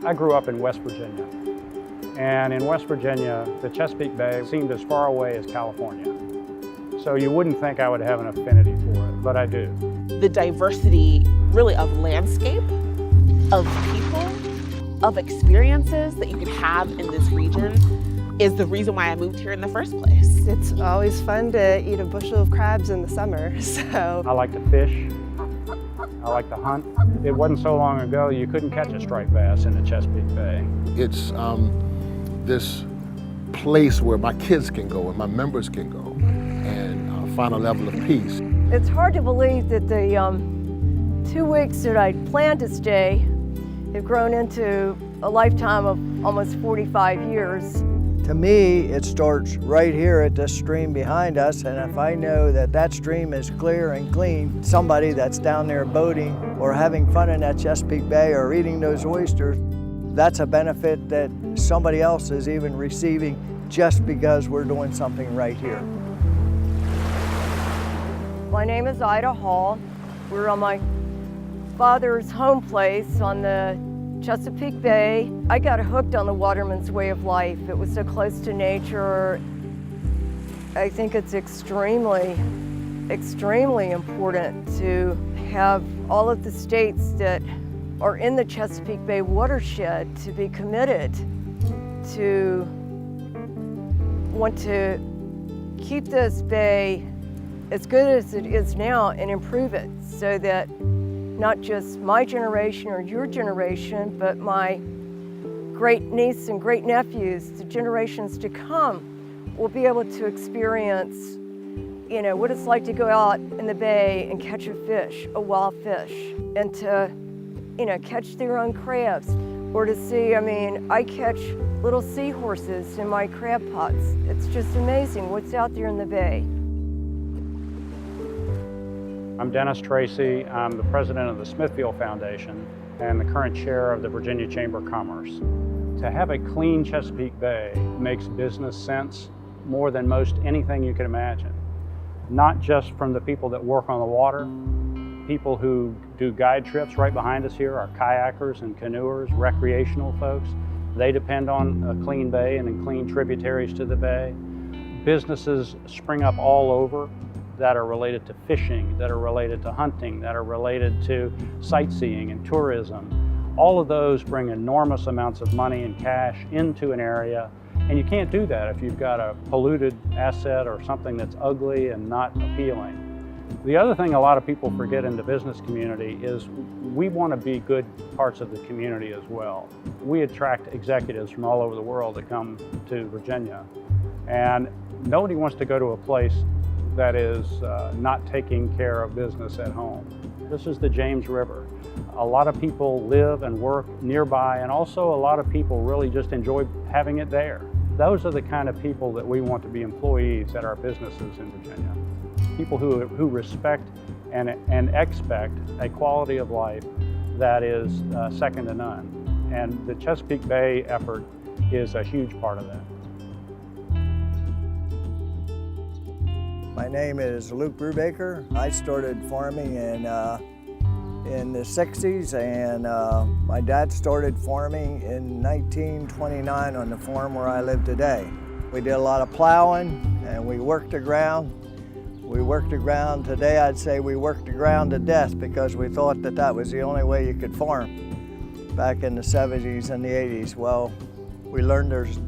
I grew up in West Virginia, and in West Virginia, the Chesapeake Bay seemed as far away as California. So you wouldn't think I would have an affinity for it, but I do. The diversity, really, of landscape, of people, of experiences that you can have in this region is the reason why I moved here in the first place. It's always fun to eat a bushel of crabs in the summer, so. I like to fish. I like to hunt. It wasn't so long ago you couldn't catch a striped bass in the Chesapeake Bay. It's this place where my kids can go and my members can go and find a level of peace. It's hard to believe that the 2 weeks that I planned to stay have grown into a lifetime of almost 45 years. To me, it starts right here at this stream behind us, and if I know that that stream is clear and clean, somebody that's down there boating or having fun in that Chesapeake Bay or eating those oysters, that's a benefit that somebody else is even receiving just because we're doing something right here. My name is Ida Hall. We're on my father's home place on the Chesapeake Bay. I got hooked on the waterman's way of life. It was so close to nature. I think it's extremely important to have all of the states that are in the Chesapeake Bay Watershed to be committed to want to keep this bay as good as it is now and improve it so that not just my generation or your generation, but my great niece and great nephews, the generations to come, will be able to experience, what it's like to go out in the bay and catch a fish, a wild fish, and to, catch their own crabs, or to see, I catch little seahorses in my crab pots. It's just amazing what's out there in the bay. I'm Dennis Tracy. I'm the president of the Smithfield Foundation and the current chair of the Virginia Chamber of Commerce. To have a clean Chesapeake Bay makes business sense more than most anything you can imagine. Not just from the people that work on the water, people who do guide trips right behind us here are kayakers and canoers, recreational folks. They depend on a clean bay and clean tributaries to the bay. Businesses spring up all over that are related to fishing, that are related to hunting, that are related to sightseeing and tourism. All of those bring enormous amounts of money and cash into an area, and you can't do that if you've got a polluted asset or something that's ugly and not appealing. The other thing a lot of people forget in the business community is we want to be good parts of the community as well. We attract executives from all over the world that come to Virginia, and nobody wants to go to a place that is not taking care of business at home. This is the James River. A lot of people live and work nearby, and also a lot of people really just enjoy having it there. Those are the kind of people that we want to be employees at our businesses in Virginia. People who respect and expect a quality of life that is second to none. And the Chesapeake Bay effort is a huge part of that. My name is Luke Brubaker. I started farming in the 60s, and my dad started farming in 1929 on the farm where I live today. We did a lot of plowing and we worked the ground. We worked the ground. Today I'd say we worked the ground to death because we thought that that was the only way you could farm back in the 70s and the 80s. Well, we learned there's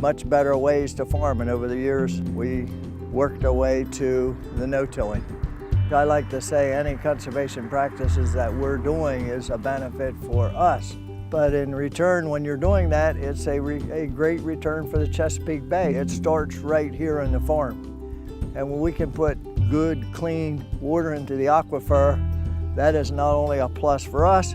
much better ways to farm, and over the years we worked our way to the no-tilling. I like to say any conservation practices that we're doing is a benefit for us. But in return, when you're doing that, it's a great return for the Chesapeake Bay. It starts right here on the farm. And when we can put good, clean water into the aquifer, that is not only a plus for us,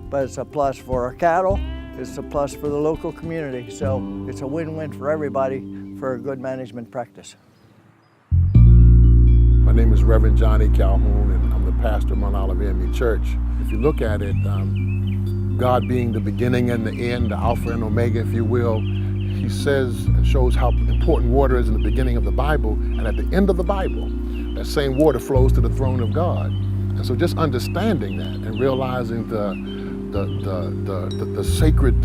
but it's a plus for our cattle, it's a plus for the local community. So it's a win-win for everybody for a good management practice. My name is Reverend Johnny Calhoun, and I'm the pastor of Mount Olive AME Church. If you look at it, God being the beginning and the end, the Alpha and Omega, if you will, He says and shows how important water is in the beginning of the Bible, and at the end of the Bible, that same water flows to the throne of God. And so just understanding that and realizing the the sacred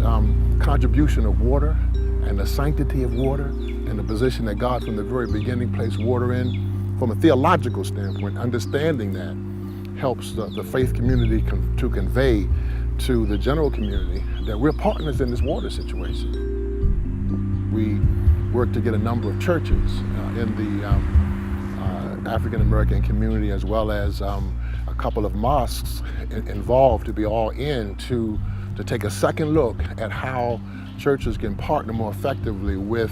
contribution of water and the sanctity of water and the position that God from the very beginning placed water in. From a theological standpoint, understanding that helps the faith community to convey to the general community that we're partners in this water situation. We work to get a number of churches in the African American community, as well as a couple of mosques involved, to be all in to take a second look at how churches can partner more effectively with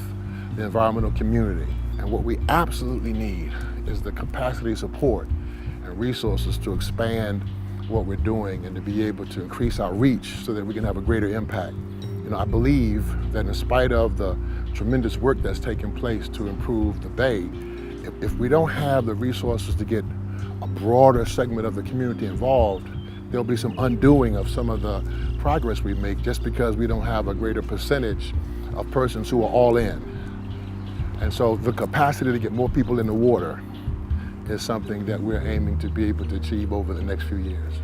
the environmental community. And what we absolutely need is the capacity, support, and resources to expand what we're doing and to be able to increase our reach so that we can have a greater impact. You know, I believe that in spite of the tremendous work that's taking place to improve the Bay, if we don't have the resources to get a broader segment of the community involved, there'll be some undoing of some of the progress we make just because we don't have a greater percentage of persons who are all in. And so the capacity to get more people in the water is something that we're aiming to be able to achieve over the next few years.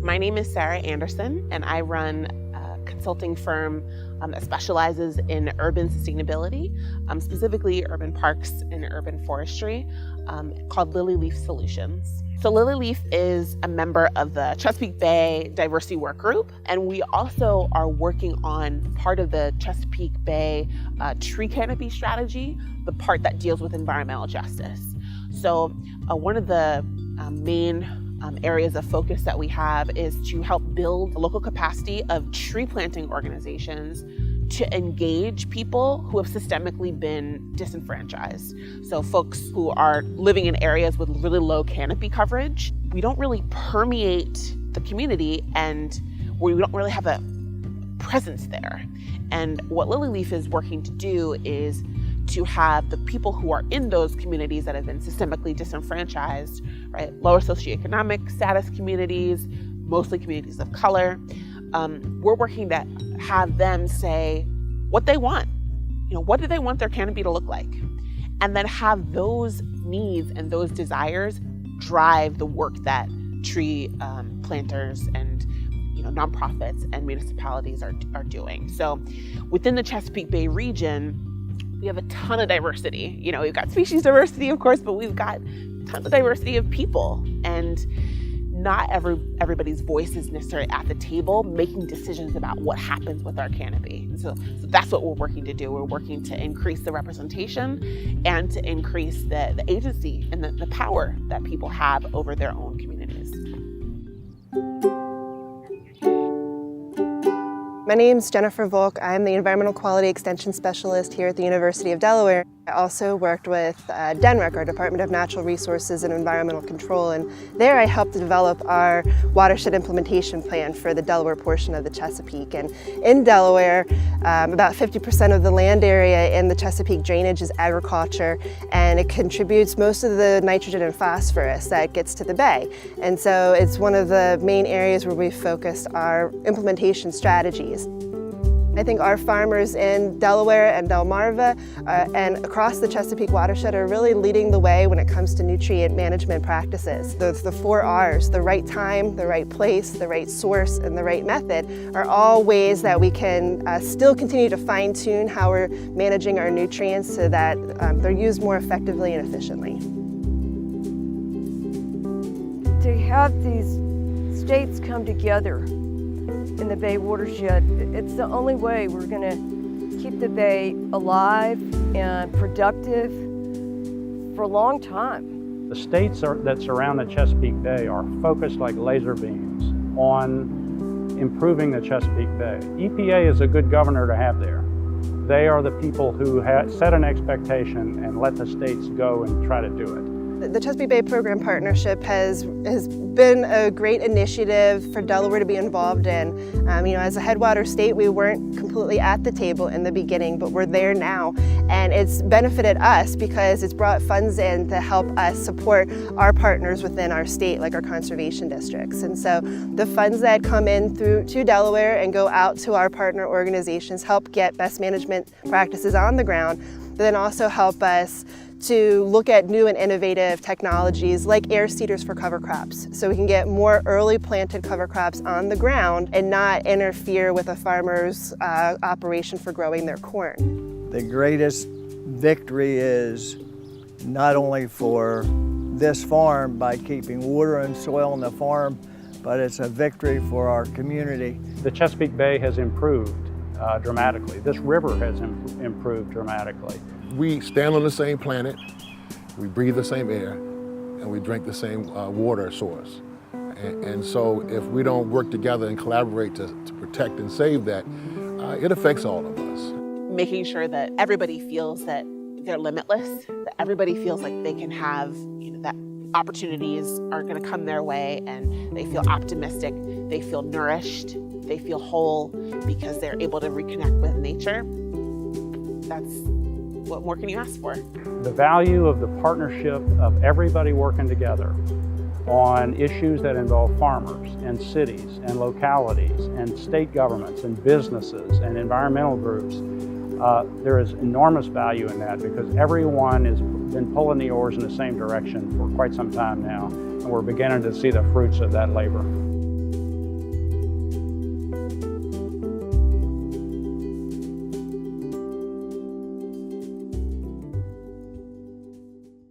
My name is Sarah Anderson, and I run a consulting firm that specializes in urban sustainability, specifically urban parks and urban forestry, called Lillie Leaf Solutions. So Lillie Leaf is a member of the Chesapeake Bay Diversity Work Group, and we also are working on part of the Chesapeake Bay tree canopy strategy, the part that deals with environmental justice. So one of the main areas of focus that we have is to help build the local capacity of tree planting organizations to engage people who have systemically been disenfranchised. So folks who are living in areas with really low canopy coverage. We don't really permeate the community and we don't really have a presence there. And what Lillie Leaf is working to do is to have the people who are in those communities that have been systemically disenfranchised, right, lower socioeconomic status communities, mostly communities of color, we're working to have them say what they want. You know, what do they want their canopy to look like? And then have those needs and those desires drive the work that tree planters and nonprofits and municipalities are doing. So within the Chesapeake Bay region, we have a ton of diversity. You know, we've got species diversity, of course, but we've got tons of diversity of people. And not everybody's voice is necessarily at the table making decisions about what happens with our canopy. And so that's what we're working to do. We're working to increase the representation and to increase the agency and the power that people have over their own communities. My name's Jennifer Volk. I'm the Environmental Quality Extension Specialist here at the University of Delaware. I also worked with DNREC, our Department of Natural Resources and Environmental Control, and there I helped to develop our watershed implementation plan for the Delaware portion of the Chesapeake. And in Delaware, about 50% of the land area in the Chesapeake drainage is agriculture, and it contributes most of the nitrogen and phosphorus that gets to the bay. And so it's one of the main areas where we've focused our implementation strategies. I think our farmers in Delaware and Delmarva and across the Chesapeake Watershed are really leading the way when it comes to nutrient management practices. The 4 R's, the right time, the right place, the right source, and the right method are all ways that we can still continue to fine-tune how we're managing our nutrients so that they're used more effectively and efficiently. To have these states come together in the Bay watershed, it's the only way we're going to keep the Bay alive and productive for a long time. The states that surround the Chesapeake Bay are focused like laser beams on improving the Chesapeake Bay. EPA is a good governor to have there. They are the people who set an expectation and let the states go and try to do it. The Chesapeake Bay Program Partnership has been a great initiative for Delaware to be involved in. As a headwater state, we weren't completely at the table in the beginning, but we're there now. And it's benefited us because it's brought funds in to help us support our partners within our state, like our conservation districts. And so the funds that come in to Delaware and go out to our partner organizations help get best management practices on the ground, but then also help us to look at new and innovative technologies like air seeders for cover crops. so we can get more early planted cover crops on the ground and not interfere with a farmer's operation for growing their corn. The greatest victory is not only for this farm by keeping water and soil in the farm, but it's a victory for our community. The Chesapeake Bay has improved dramatically. This river has improved dramatically. We stand on the same planet, we breathe the same air, and we drink the same water source. And so if we don't work together and collaborate to protect and save that, it affects all of us. Making sure that everybody feels that they're limitless, that everybody feels like they can have, that opportunities are going to come their way, and they feel optimistic, they feel nourished, they feel whole because they're able to reconnect with nature. That's what more can you ask for? The value of the partnership of everybody working together on issues that involve farmers and cities and localities and state governments and businesses and environmental groups, there is enormous value in that because everyone has been pulling the oars in the same direction for quite some time now, and we're beginning to see the fruits of that labor.